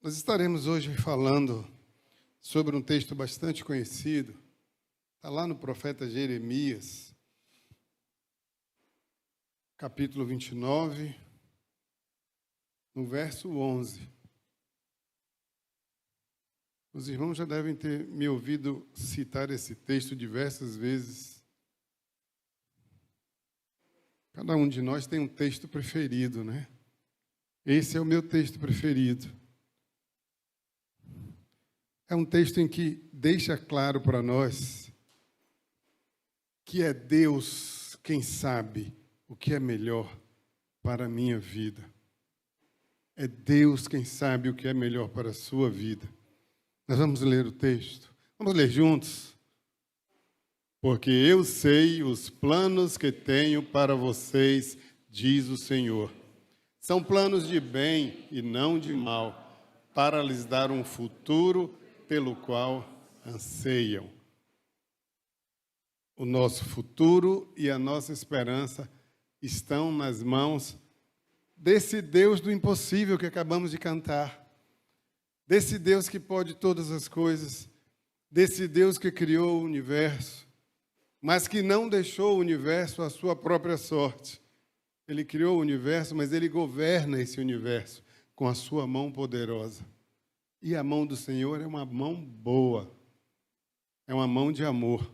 Nós estaremos hoje falando sobre um texto bastante conhecido, está lá no profeta Jeremias, capítulo 29, no verso 11. Os irmãos já devem ter me ouvido citar esse texto diversas vezes. Cada um de nós tem um texto preferido, né? Esse é o meu texto preferido. É um texto em que deixa claro para nós que é Deus quem sabe o que é melhor para a minha vida. É Deus quem sabe o que é melhor para a sua vida. Nós vamos ler o texto. Vamos ler juntos? Porque eu sei os planos que tenho para vocês, diz o Senhor. São planos de bem e não de mal, para lhes dar um futuro pelo qual anseiam. O nosso futuro e a nossa esperança estão nas mãos desse Deus do impossível que acabamos de cantar, desse Deus que pode todas as coisas, desse Deus que criou o universo, mas que não deixou o universo à sua própria sorte. Ele criou o universo, mas ele governa esse universo com a sua mão poderosa. E a mão do Senhor é uma mão boa, é uma mão de amor,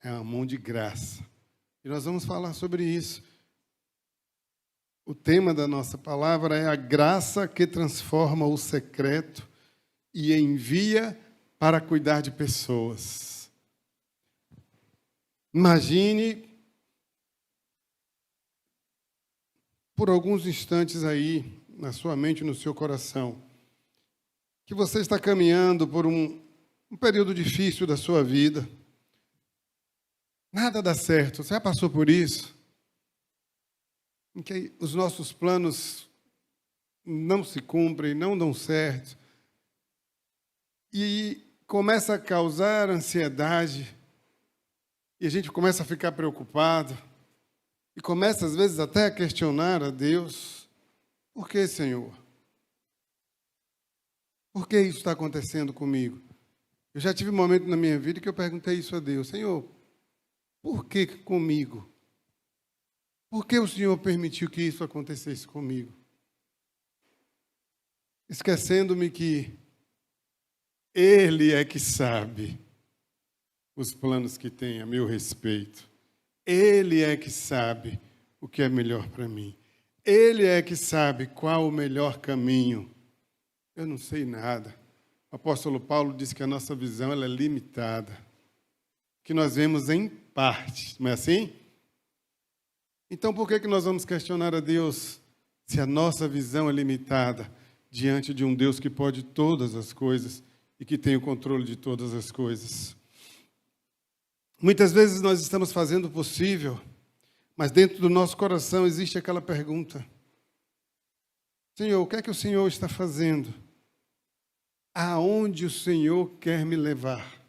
é uma mão de graça. E nós vamos falar sobre isso. O tema da nossa palavra é a graça que transforma o secreto e envia para cuidar de pessoas. Imagine, por alguns instantes aí, na sua mente e no seu coração, que você está caminhando por um período difícil da sua vida. Nada dá certo. Você já passou por isso? Em que os nossos planos não se cumprem, não dão certo. E começa a causar ansiedade. E a gente começa a ficar preocupado. E começa, às vezes, até a questionar a Deus. Por que, Senhor? Por que isso está acontecendo comigo? Eu já tive um momento na minha vida que eu perguntei isso a Deus. Senhor, por que comigo? Por que o Senhor permitiu que isso acontecesse comigo? Esquecendo-me que Ele é que sabe os planos que tem a meu respeito. Ele é que sabe o que é melhor para mim. Ele é que sabe qual o melhor caminho. Eu não sei nada. O apóstolo Paulo diz que a nossa visão ela é limitada, que nós vemos em parte, não é assim? Então, por que nós vamos questionar a Deus se a nossa visão é limitada diante de um Deus que pode todas as coisas e que tem o controle de todas as coisas? Muitas vezes nós estamos fazendo o possível, mas dentro do nosso coração existe aquela pergunta: Senhor, o que é que o Senhor está fazendo? Aonde o Senhor quer me levar?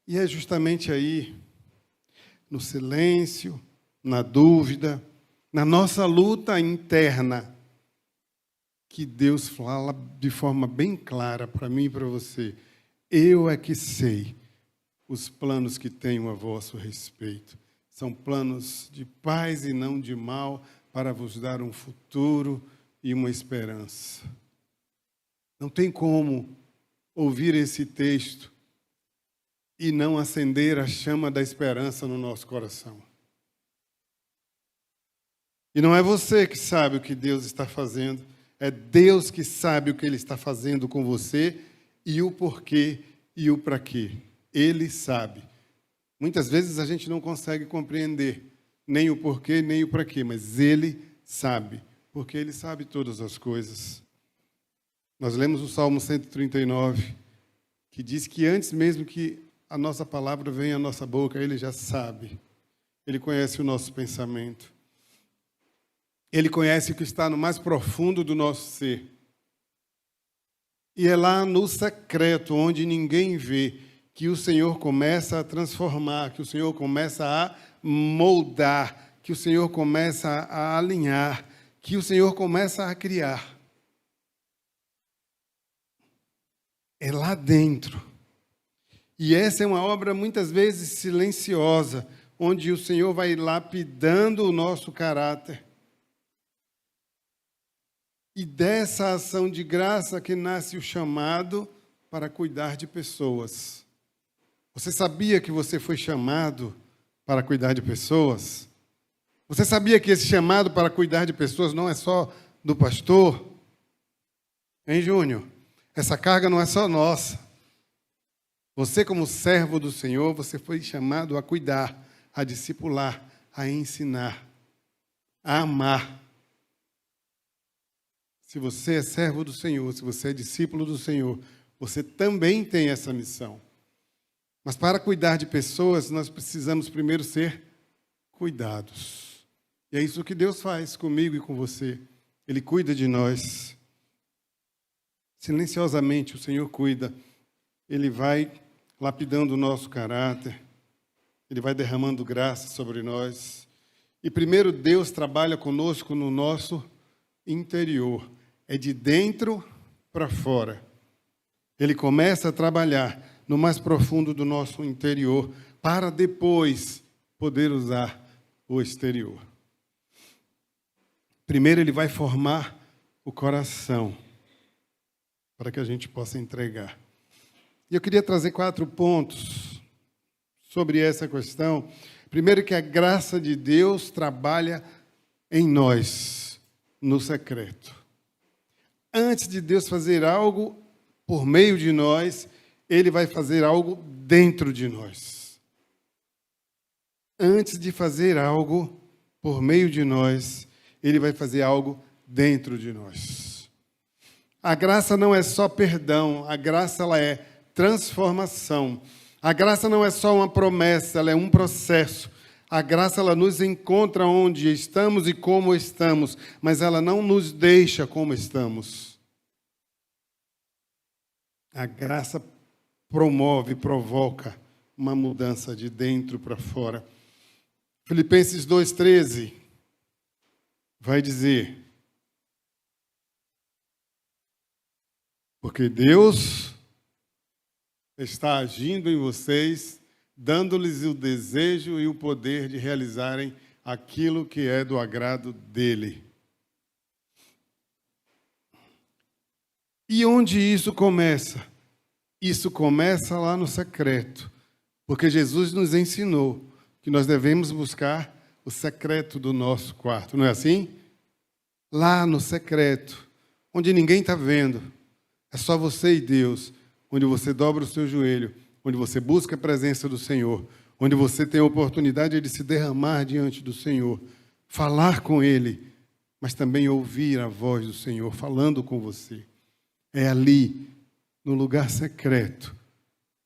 E é justamente aí, no silêncio, na dúvida, na nossa luta interna, que Deus fala de forma bem clara para mim e para você. Eu é que sei os planos que tenho a vosso respeito. São planos de paz e não de mal, para vos dar um futuro e uma esperança. Não tem como ouvir esse texto e não acender a chama da esperança no nosso coração. E não é você que sabe o que Deus está fazendo, é Deus que sabe o que Ele está fazendo com você e o porquê e o para quê. Ele sabe. Muitas vezes a gente não consegue compreender nem o porquê, nem o para quê, mas Ele sabe, porque Ele sabe todas as coisas. Nós lemos o Salmo 139, que diz que antes mesmo que a nossa palavra venha à nossa boca, Ele já sabe. Ele conhece o nosso pensamento. Ele conhece o que está no mais profundo do nosso ser. E é lá no secreto, onde ninguém vê, que o Senhor começa a transformar, que o Senhor começa a moldar, que o Senhor começa a alinhar, que o Senhor começa a criar. É lá dentro. E essa é uma obra muitas vezes silenciosa, onde o Senhor vai lapidando o nosso caráter. E dessa ação de graça que nasce o chamado para cuidar de pessoas. Você sabia que você foi chamado para cuidar de pessoas? Você sabia que esse chamado para cuidar de pessoas não é só do pastor? Hein, Júnior? Essa carga não é só nossa. Você, como servo do Senhor, você foi chamado a cuidar, a discipular, a ensinar, a amar. Se você é servo do Senhor, se você é discípulo do Senhor, você também tem essa missão. Mas para cuidar de pessoas, nós precisamos primeiro ser cuidados. E é isso que Deus faz comigo e com você. Ele cuida de nós. Silenciosamente o Senhor cuida. Ele vai lapidando o nosso caráter. Ele vai derramando graça sobre nós. E primeiro Deus trabalha conosco no nosso interior. É de dentro para fora. Ele começa a trabalhar no mais profundo do nosso interior, para depois poder usar o exterior. Primeiro ele vai formar o coração, para que a gente possa entregar. E eu queria trazer 4 pontos sobre essa questão. Primeiro, que a graça de Deus trabalha em nós, no secreto. Antes de Deus fazer algo por meio de nós, Ele vai fazer algo dentro de nós. Antes de fazer algo por meio de nós, Ele vai fazer algo dentro de nós. A graça não é só perdão, a graça ela é transformação. A graça não é só uma promessa, ela é um processo. A graça ela nos encontra onde estamos e como estamos, mas ela não nos deixa como estamos. A graça promove, provoca uma mudança de dentro para fora. Filipenses 2,13 vai dizer: porque Deus está agindo em vocês, dando-lhes o desejo e o poder de realizarem aquilo que é do agrado dele. E onde isso começa? Isso começa lá no secreto, porque Jesus nos ensinou que nós devemos buscar o secreto do nosso quarto, não é assim? Lá no secreto, onde ninguém está vendo, é só você e Deus, onde você dobra o seu joelho, onde você busca a presença do Senhor, onde você tem a oportunidade de se derramar diante do Senhor, falar com Ele, mas também ouvir a voz do Senhor falando com você. É ali, no lugar secreto,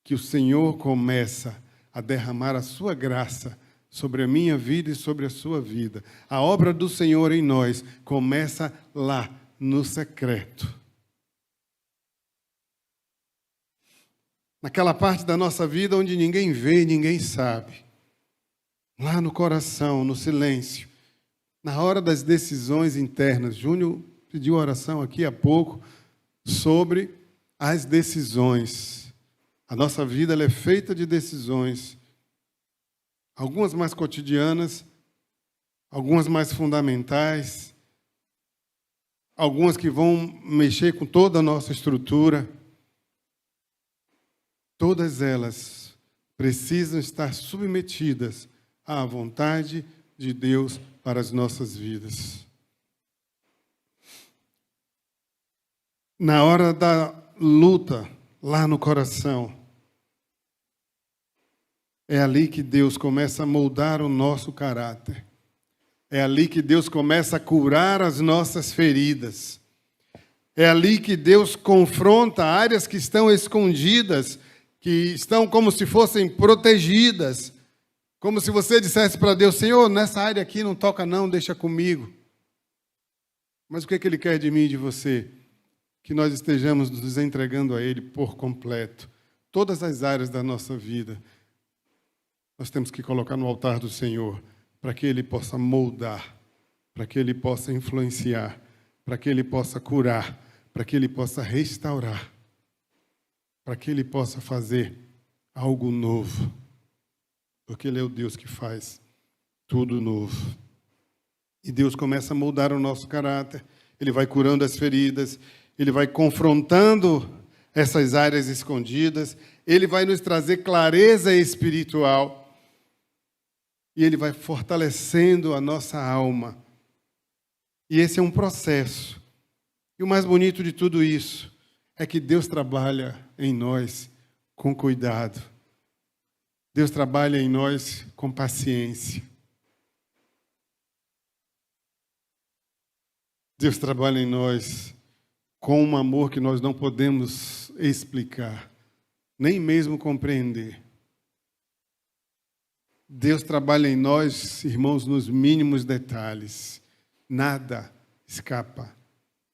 que o Senhor começa a derramar a sua graça sobre a minha vida e sobre a sua vida. A obra do Senhor em nós começa lá, no secreto. Naquela parte da nossa vida onde ninguém vê, ninguém sabe. Lá no coração, no silêncio. Na hora das decisões internas. Júnior pediu oração aqui há pouco sobre as decisões. A nossa vida ela é feita de decisões. Algumas mais cotidianas, algumas mais fundamentais, algumas que vão mexer com toda a nossa estrutura. Todas elas precisam estar submetidas à vontade de Deus para as nossas vidas. Na hora da luta, lá no coração, é ali que Deus começa a moldar o nosso caráter. É ali que Deus começa a curar as nossas feridas. É ali que Deus confronta áreas que estão escondidas, que estão como se fossem protegidas. Como se você dissesse para Deus: Senhor, nessa área aqui não toca não, deixa comigo. Mas o que Ele quer de mim e de você? Que nós estejamos nos entregando a Ele por completo. Todas as áreas da nossa vida, nós temos que colocar no altar do Senhor, para que Ele possa moldar, para que Ele possa influenciar, para que Ele possa curar, para que Ele possa restaurar. para que Ele possa fazer algo novo. Porque Ele é o Deus que faz tudo novo. E Deus começa a moldar o nosso caráter. Ele vai curando as feridas. Ele vai confrontando essas áreas escondidas. Ele vai nos trazer clareza espiritual. E Ele vai fortalecendo a nossa alma. E esse é um processo. E o mais bonito de tudo isso é que Deus trabalha em nós com cuidado. Deus trabalha em nós com paciência. Deus trabalha em nós com um amor que nós não podemos explicar, nem mesmo compreender. Deus trabalha em nós, irmãos, nos mínimos detalhes. Nada escapa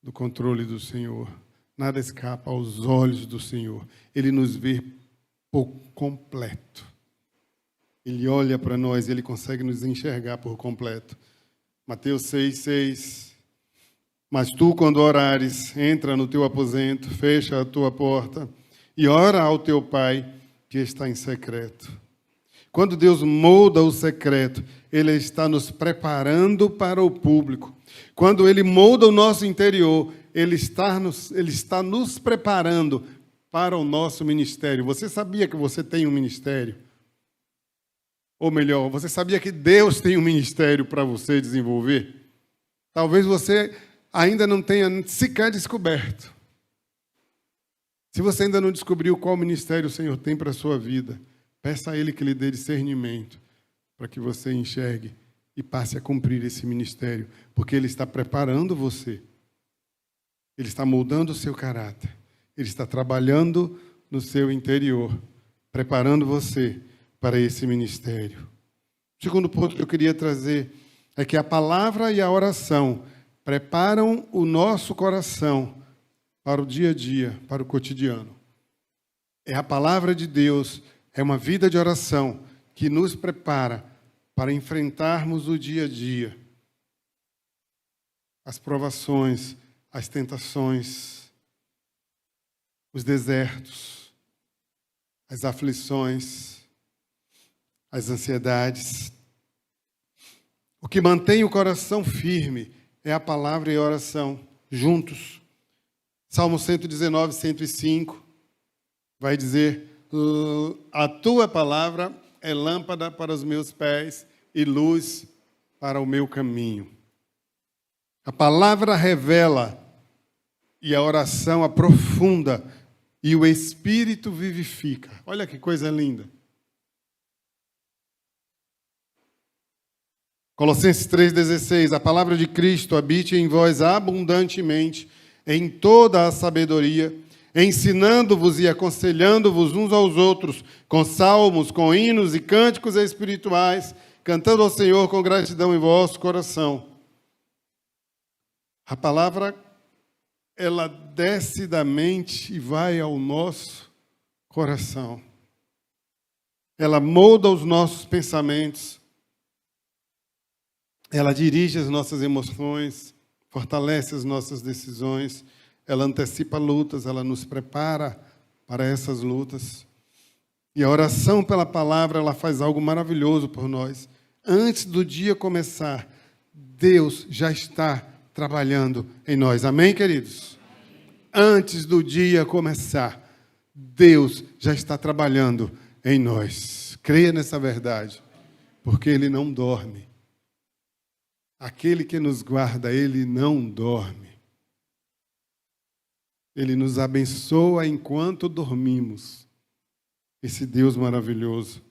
do controle do Senhor. Nada escapa aos olhos do Senhor. Ele nos vê por completo. Ele olha para nós, Ele consegue nos enxergar por completo. Mateus 6:6. Mas tu, quando orares, entra no teu aposento, fecha a tua porta e ora ao teu Pai que está em secreto. Quando Deus molda o secreto, Ele está nos preparando para o público. Quando Ele molda o nosso interior, Ele está nos preparando para o nosso ministério. Você sabia que você tem um ministério? Ou melhor, você sabia que Deus tem um ministério para você desenvolver? Talvez você ainda não tenha sequer descoberto. Se você ainda não descobriu qual ministério o Senhor tem para a sua vida, peça a Ele que lhe dê discernimento, para que você enxergue e passe a cumprir esse ministério, porque Ele está preparando você. Ele está moldando o seu caráter. Ele está trabalhando no seu interior, preparando você para esse ministério. O segundo ponto que eu queria trazer é que a palavra e a oração preparam o nosso coração para o dia a dia, para o cotidiano. É a palavra de Deus, é uma vida de oração que nos prepara para enfrentarmos o dia a dia. As provações, as tentações, os desertos, as aflições, as ansiedades. O que mantém o coração firme é a palavra e a oração, juntos. Salmo 119, 105, vai dizer: a tua palavra é lâmpada para os meus pés e luz para o meu caminho. A palavra revela e a oração aprofunda e o Espírito vivifica. Olha que coisa linda. Colossenses 3,16, a palavra de Cristo habite em vós abundantemente, em toda a sabedoria, ensinando-vos e aconselhando-vos uns aos outros, com salmos, com hinos e cânticos espirituais, cantando ao Senhor com gratidão em vosso coração. A palavra, ela desce da mente e vai ao nosso coração. Ela molda os nossos pensamentos. Ela dirige as nossas emoções, fortalece as nossas decisões, ela antecipa lutas, ela nos prepara para essas lutas. E a oração pela palavra, ela faz algo maravilhoso por nós. Antes do dia começar, Deus já está trabalhando em nós. Amém, queridos? Antes do dia começar, Deus já está trabalhando em nós. Creia nessa verdade, porque Ele não dorme. Aquele que nos guarda, Ele não dorme. Ele nos abençoa enquanto dormimos. Esse Deus maravilhoso.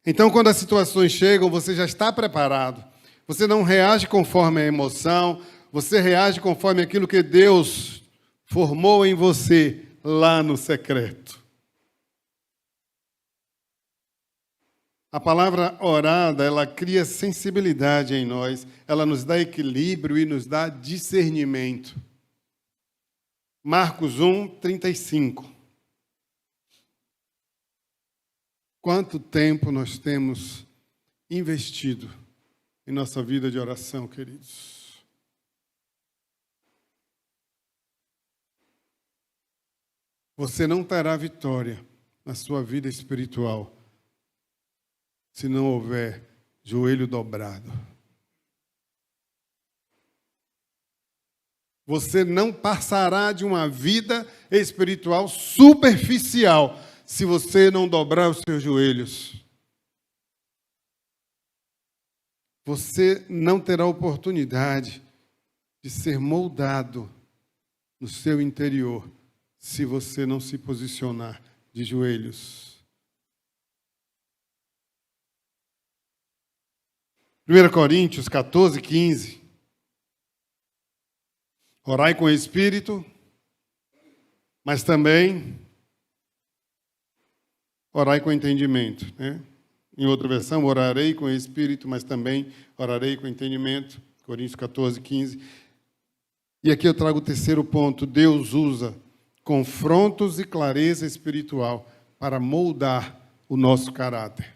Então, quando as situações chegam, você já está preparado. Você não reage conforme a emoção, você reage conforme aquilo que Deus formou em você lá no secreto. A palavra orada, ela cria sensibilidade em nós, ela nos dá equilíbrio e nos dá discernimento. Marcos 1:35. Quanto tempo nós temos investido em nossa vida de oração, queridos? Você não terá vitória na sua vida espiritual se não houver joelho dobrado. Você não passará de uma vida espiritual superficial se você não dobrar os seus joelhos. Você não terá oportunidade de ser moldado no seu interior se você não se posicionar de joelhos. 1 Coríntios 14, 15. Orai com o Espírito, mas também orai com entendimento, né? Em outra versão, orarei com o Espírito, mas também orarei com entendimento. Coríntios 14, 15. E aqui eu trago o terceiro ponto. Deus usa confrontos e clareza espiritual para moldar o nosso caráter.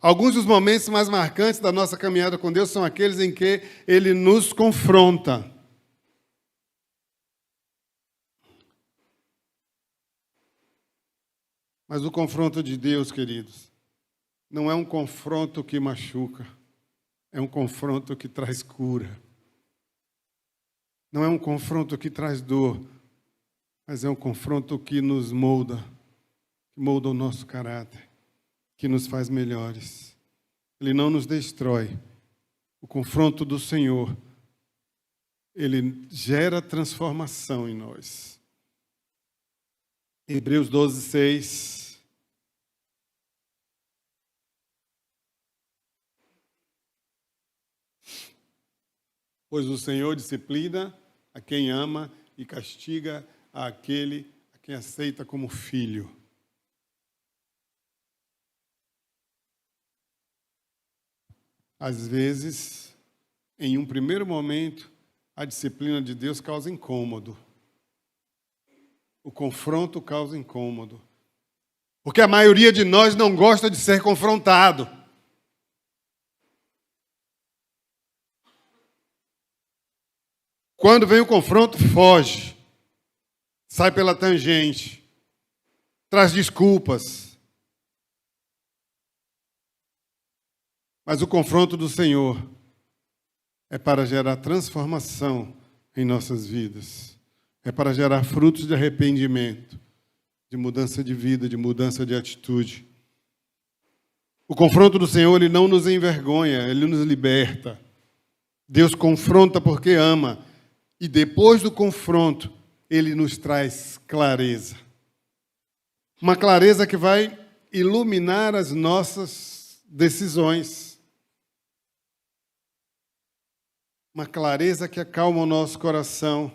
Alguns dos momentos mais marcantes da nossa caminhada com Deus são aqueles em que Ele nos confronta. Mas o confronto de Deus, queridos, não é um confronto que machuca, é um confronto que traz cura. Não é um confronto que traz dor, mas é um confronto que nos molda, que molda o nosso caráter, que nos faz melhores. Ele não nos destrói. O confronto do Senhor, ele gera transformação em nós. Hebreus 12, 6. Pois o Senhor disciplina a quem ama e castiga aquele a quem aceita como filho. Às vezes, em um primeiro momento, a disciplina de Deus causa incômodo. O confronto causa incômodo. Porque a maioria de nós não gosta de ser confrontado. Quando vem o confronto, foge. Sai pela tangente. Traz desculpas. Mas o confronto do Senhor é para gerar transformação em nossas vidas. É para gerar frutos de arrependimento, de mudança de vida, de mudança de atitude. O confronto do Senhor, ele não nos envergonha, ele nos liberta. Deus confronta porque ama. E depois do confronto, ele nos traz clareza. Uma clareza que vai iluminar as nossas decisões. Uma clareza que acalma o nosso coração.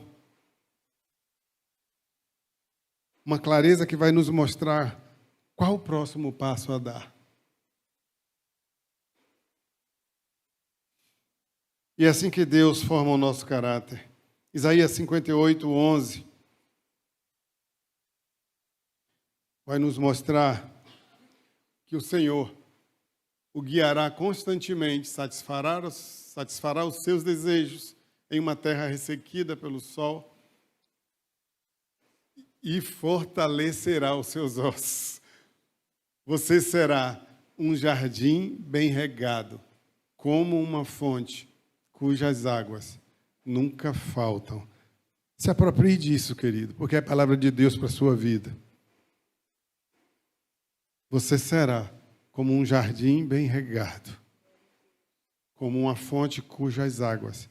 Uma clareza que vai nos mostrar qual o próximo passo a dar. E é assim que Deus forma o nosso caráter. Isaías 58, 11 vai nos mostrar que o Senhor o guiará constantemente, satisfará os seus desejos em uma terra ressequida pelo sol e fortalecerá os seus ossos. Você será um jardim bem regado, como uma fonte cujas águas nunca faltam. Se aproprie disso, querido, porque é a palavra de Deus para a sua vida. Você será como um jardim bem regado, como uma fonte cujas águas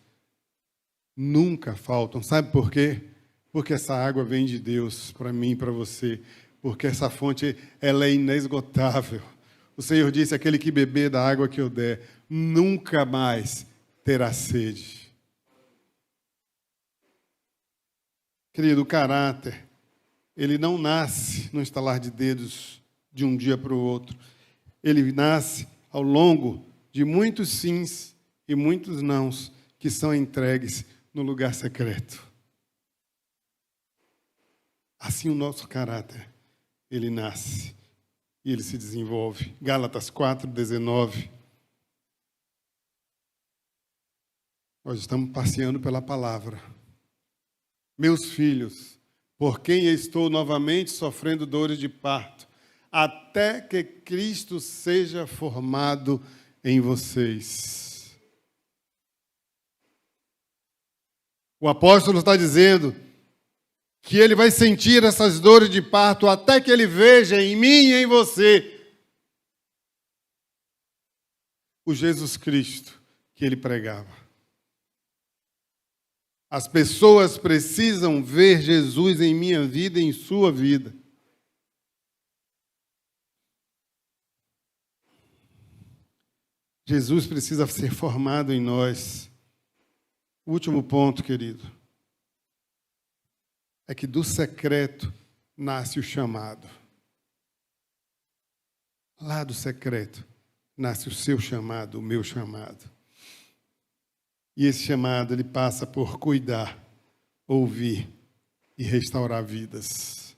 nunca faltam. Sabe por quê? Porque essa água vem de Deus para mim e para você. Porque essa fonte, ela é inesgotável. O Senhor disse, aquele que beber da água que eu der, nunca mais terá sede. Querido, o caráter, ele não nasce no estalar de dedos de um dia para o outro. Ele nasce ao longo de muitos sims e muitos nãos que são entregues no lugar secreto. Assim o nosso caráter, ele nasce e ele se desenvolve. Gálatas 4, 19. Nós estamos passeando pela palavra. Meus filhos, por quem estou novamente sofrendo dores de parto, até que Cristo seja formado em vocês. O apóstolo está dizendo que ele vai sentir essas dores de parto até que ele veja em mim e em você o Jesus Cristo que ele pregava. As pessoas precisam ver Jesus em minha vida e em sua vida. Jesus precisa ser formado em nós. O último ponto, querido, é que do secreto nasce o chamado. Lá do secreto nasce o seu chamado, o meu chamado. E esse chamado, ele passa por cuidar, ouvir e restaurar vidas.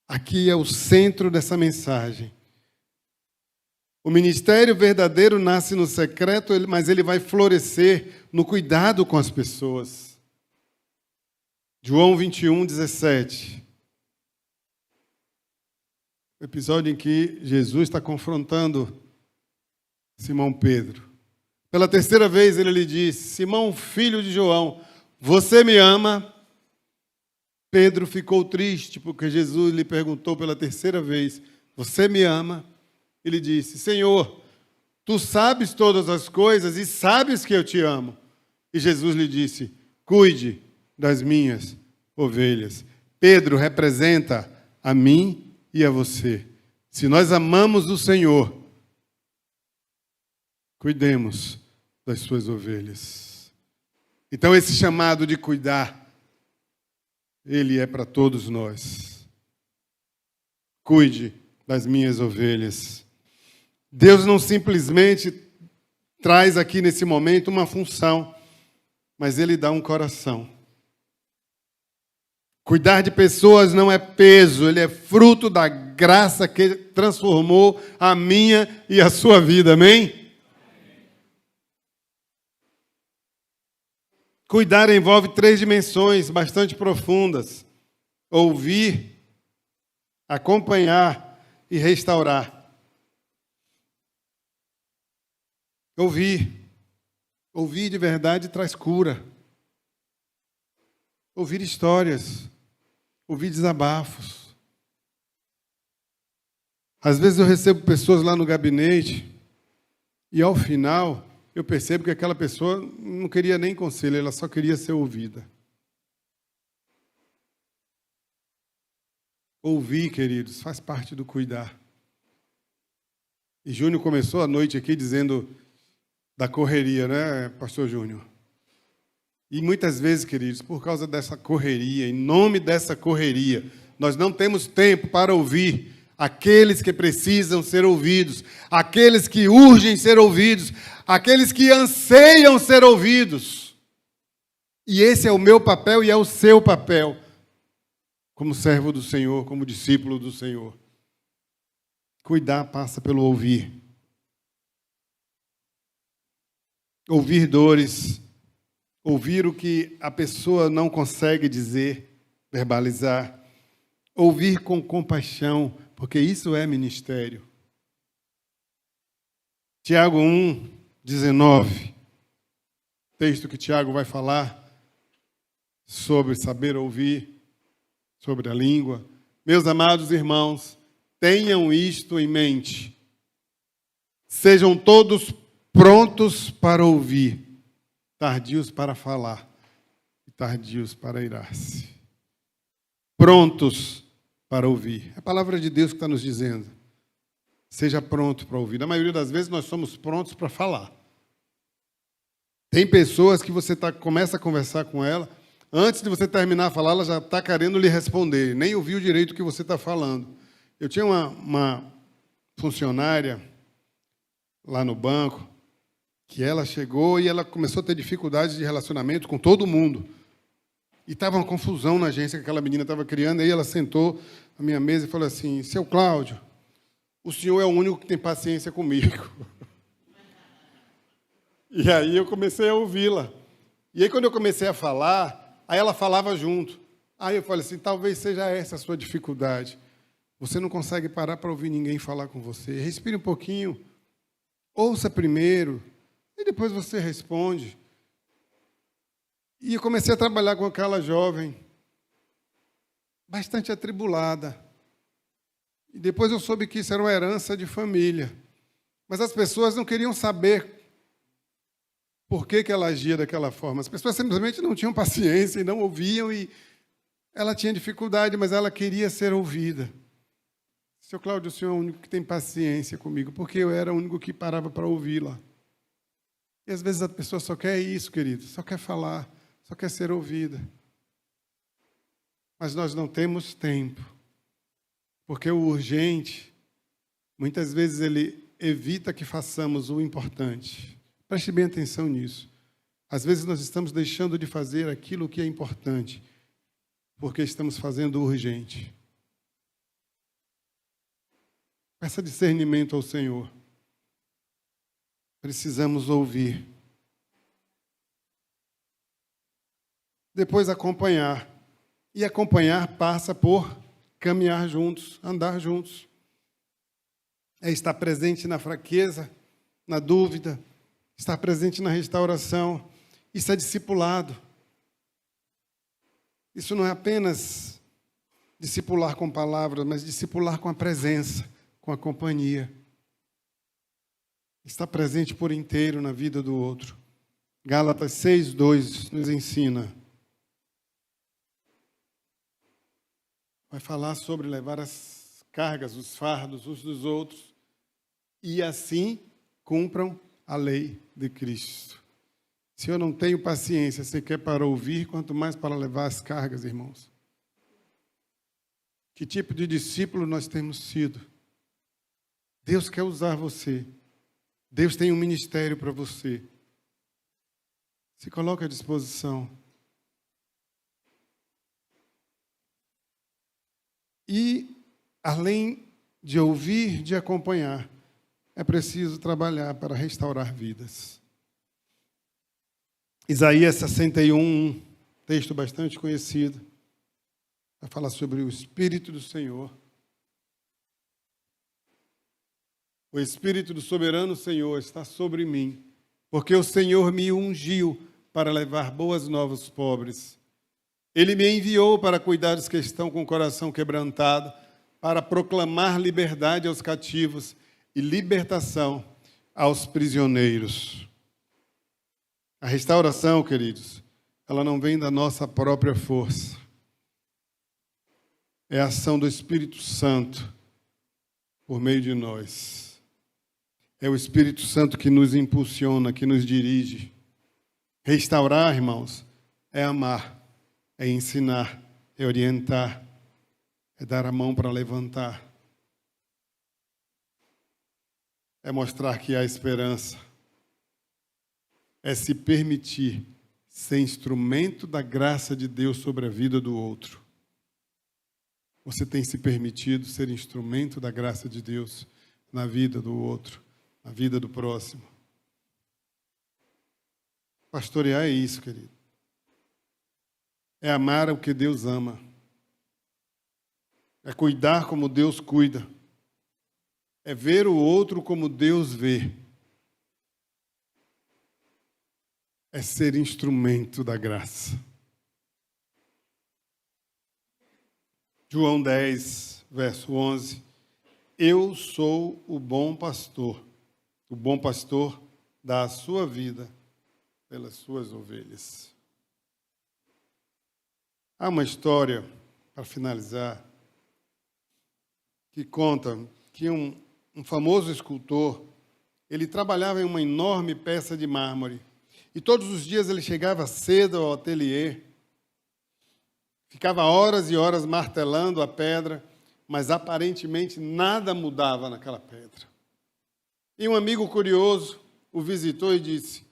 Aqui é o centro dessa mensagem. O ministério verdadeiro nasce no secreto, mas ele vai florescer no cuidado com as pessoas. João 21, 17. O episódio em que Jesus está confrontando Simão Pedro. Pela terceira vez ele lhe disse: Simão, filho de João, você me ama? Pedro ficou triste porque Jesus lhe perguntou pela terceira vez: você me ama? Ele disse: Senhor, tu sabes todas as coisas e sabes que eu te amo. E Jesus lhe disse: cuide das minhas ovelhas. Pedro representa a mim e a você. Se nós amamos o Senhor, cuidemos das suas ovelhas. Então esse chamado de cuidar, ele é para todos nós. Cuide das minhas ovelhas. Deus não simplesmente traz aqui nesse momento uma função, mas Ele dá um coração. Cuidar de pessoas não é peso, ele é fruto da graça que transformou a minha e a sua vida, amém? Cuidar envolve 3 dimensões bastante profundas: ouvir, acompanhar e restaurar. Ouvir de verdade traz cura. Ouvir histórias, ouvir desabafos. Às vezes eu recebo pessoas lá no gabinete e ao final eu percebo que aquela pessoa não queria nem conselho, ela só queria ser ouvida. Ouvir, queridos, faz parte do cuidar. E Júnior começou a noite aqui dizendo da correria, né, pastor Júnior? E muitas vezes, queridos, por causa dessa correria, em nome dessa correria, nós não temos tempo para ouvir aqueles que precisam ser ouvidos, aqueles que urgem ser ouvidos, aqueles que anseiam ser ouvidos. E esse é o meu papel e é o seu papel, como servo do Senhor, como discípulo do Senhor. Cuidar passa pelo ouvir. Ouvir dores, ouvir o que a pessoa não consegue dizer, verbalizar. Ouvir com compaixão, porque isso é ministério. Tiago 1, 19. Texto que Tiago vai falar sobre saber ouvir, sobre a língua. Meus amados irmãos, tenham isto em mente. Sejam todos prontos para ouvir, tardios para falar e tardios para irar-se. Prontos para ouvir. É a palavra de Deus que está nos dizendo. Seja pronto para ouvir. Na maioria das vezes nós somos prontos para falar. Tem pessoas que você começa a conversar com ela, antes de você terminar a falar, ela já está querendo lhe responder, nem ouviu direito o que você está falando. Eu tinha uma funcionária lá no banco, que ela chegou e ela começou a ter dificuldades de relacionamento com todo mundo. E estava uma confusão na agência que aquela menina estava criando. Aí ela sentou à minha mesa e falou assim: seu Cláudio, o senhor é o único que tem paciência comigo. E aí eu comecei a ouvi-la. E aí quando eu comecei a falar, aí ela falava junto. Aí eu falei assim, talvez seja essa a sua dificuldade. Você não consegue parar para ouvir ninguém falar com você. Respire um pouquinho, ouça primeiro, e depois você responde. E eu comecei a trabalhar com aquela jovem, bastante atribulada. E depois eu soube que isso era uma herança de família. Mas as pessoas não queriam saber por que ela agia daquela forma. As pessoas simplesmente não tinham paciência e não ouviam, e ela tinha dificuldade, mas ela queria ser ouvida. Seu Cláudio, o senhor é o único que tem paciência comigo, porque eu era o único que parava para ouvi-la. E às vezes a pessoa só quer isso, querido, só quer falar, só quer ser ouvida. Mas nós não temos tempo, porque o urgente, muitas vezes ele evita que façamos o importante. Preste bem atenção nisso. Às vezes nós estamos deixando de fazer aquilo que é importante, porque estamos fazendo o urgente. Peça discernimento ao Senhor. Precisamos ouvir. Depois acompanhar. E acompanhar passa por caminhar juntos, andar juntos. É estar presente na fraqueza, na dúvida, estar presente na restauração. Isso é discipulado. Isso não é apenas discipular com palavras, mas discipular com a presença, com a companhia. Está presente por inteiro na vida do outro. Gálatas 6:2 nos ensina. Vai falar sobre levar as cargas, os fardos uns dos outros, e assim cumpram a lei de Cristo. Se eu não tenho paciência sequer para ouvir, quanto mais para levar as cargas, irmãos. Que tipo de discípulo nós temos sido? Deus quer usar você. Deus tem um ministério para você. Se coloque à disposição. E, além de ouvir, de acompanhar, é preciso trabalhar para restaurar vidas. Isaías 61, texto bastante conhecido, vai falar sobre o Espírito do Senhor. O Espírito do soberano Senhor está sobre mim, porque o Senhor me ungiu para levar boas novas aos pobres. Ele me enviou para cuidar dos que estão com o coração quebrantado, para proclamar liberdade aos cativos e libertação aos prisioneiros. A restauração, queridos, ela não vem da nossa própria força. É a ação do Espírito Santo por meio de nós. É o Espírito Santo que nos impulsiona, que nos dirige. Restaurar, irmãos, é amar, é ensinar, é orientar, é dar a mão para levantar. É mostrar que há esperança. É se permitir ser instrumento da graça de Deus sobre a vida do outro. Você tem se permitido ser instrumento da graça de Deus na vida do outro, na vida do próximo? Pastorear é isso, querido. É amar o que Deus ama. É cuidar como Deus cuida. É ver o outro como Deus vê. É ser instrumento da graça. João 10, verso 11. Eu sou o bom pastor. O bom pastor dá a sua vida pelas suas ovelhas. Há uma história, para finalizar, que conta que um famoso escultor, ele trabalhava em uma enorme peça de mármore. E todos os dias ele chegava cedo ao ateliê, ficava horas e horas martelando a pedra, mas aparentemente nada mudava naquela pedra. E um amigo curioso o visitou e disse: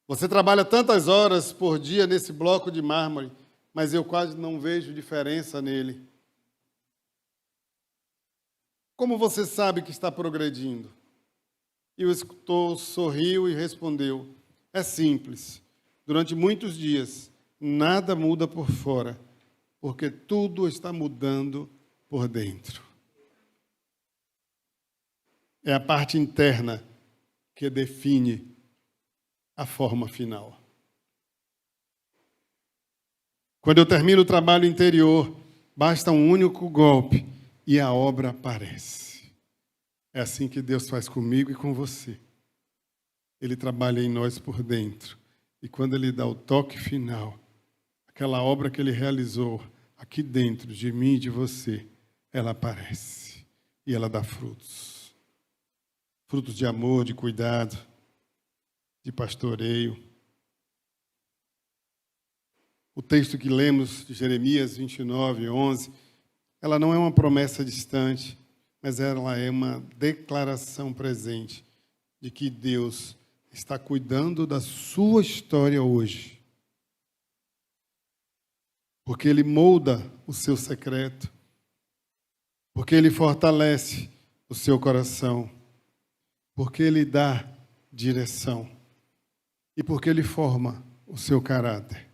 você trabalha tantas horas por dia nesse bloco de mármore, mas eu quase não vejo diferença nele. Como você sabe que está progredindo? E o escultor sorriu e respondeu: é simples. Durante muitos dias, nada muda por fora, porque tudo está mudando por dentro. É a parte interna que define a forma final. Quando eu termino o trabalho interior, basta um único golpe e a obra aparece. É assim que Deus faz comigo e com você. Ele trabalha em nós por dentro. E quando Ele dá o toque final, aquela obra que Ele realizou aqui dentro de mim e de você, ela aparece. E ela dá frutos. Frutos de amor, de cuidado, de pastoreio. O texto que lemos de Jeremias 29, 11, ela não é uma promessa distante, mas ela é uma declaração presente de que Deus está cuidando da sua história hoje. Porque Ele molda o seu secreto, porque Ele fortalece o seu coração, porque Ele dá direção e porque Ele forma o seu caráter.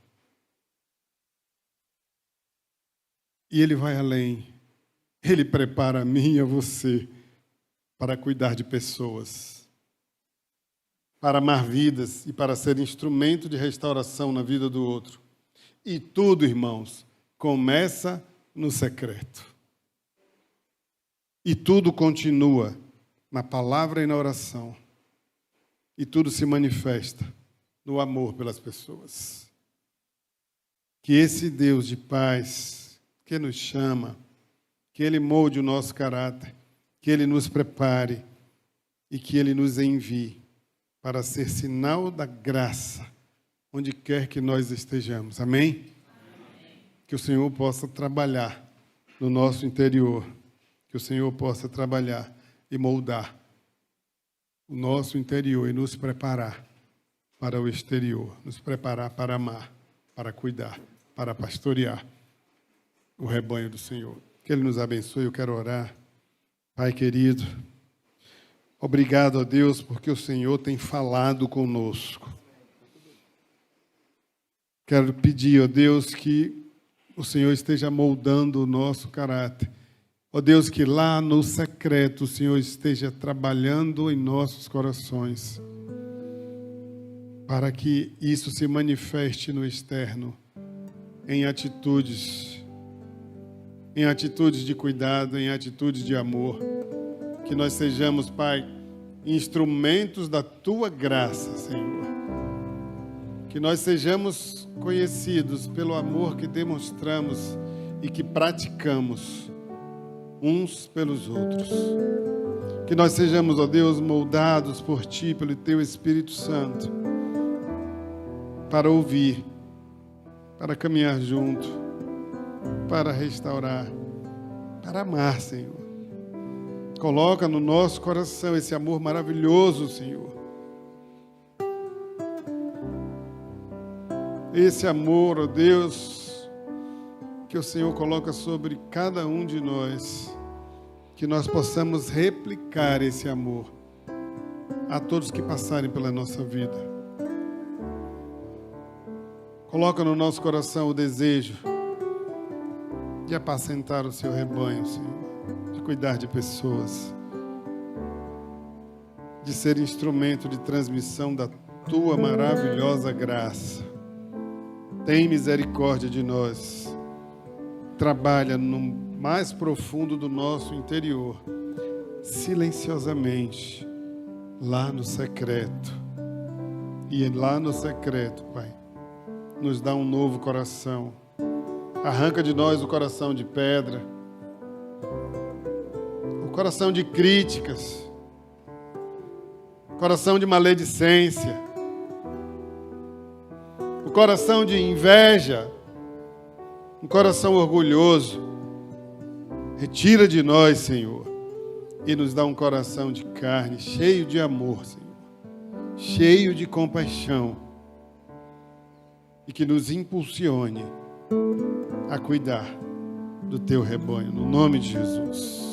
E Ele vai além. Ele prepara a mim e a você para cuidar de pessoas, para amar vidas e para ser instrumento de restauração na vida do outro. E tudo, irmãos, começa no secreto. E tudo continua na palavra e na oração. E tudo se manifesta no amor pelas pessoas. Que esse Deus de paz que nos chama, que Ele molde o nosso caráter, que Ele nos prepare e que Ele nos envie para ser sinal da graça, onde quer que nós estejamos. Amém? Amém. Que o Senhor possa trabalhar no nosso interior, que o Senhor possa trabalhar e moldar o nosso interior e nos preparar para o exterior, nos preparar para amar, para cuidar, para pastorear o rebanho do Senhor. Que Ele nos abençoe. Eu quero orar. Pai querido, obrigado a Deus porque o Senhor tem falado conosco. Quero pedir, ó Deus, que o Senhor esteja moldando o nosso caráter. Ó Deus, que lá no secreto o Senhor esteja trabalhando em nossos corações, para que isso se manifeste no externo, em atitudes de cuidado, em atitudes de amor. Que nós sejamos, Pai, instrumentos da Tua graça, Senhor. Que nós sejamos conhecidos pelo amor que demonstramos e que praticamos uns pelos outros. Que nós sejamos, ó Deus, moldados por Ti, pelo Teu Espírito Santo, para ouvir, para caminhar junto, para restaurar, para amar, Senhor. Coloca no nosso coração esse amor maravilhoso, Senhor. Esse amor, ó Deus, que o Senhor coloca sobre cada um de nós, que nós possamos replicar esse amor a todos que passarem pela nossa vida. Coloca no nosso coração o desejo de apacentar o seu rebanho, Senhor, de cuidar de pessoas, de ser instrumento de transmissão da Tua maravilhosa graça. Tem misericórdia de nós. Trabalha no mais profundo do nosso interior, silenciosamente, lá no secreto. E lá no secreto, Pai, nos dá um novo coração. Arranca de nós o coração de pedra, o coração de críticas, o coração de maledicência, o coração de inveja, um coração orgulhoso. Retira de nós, Senhor, e nos dá um coração de carne, cheio de amor, Senhor, cheio de compaixão, e que nos impulsione a cuidar do Teu rebanho, no nome de Jesus.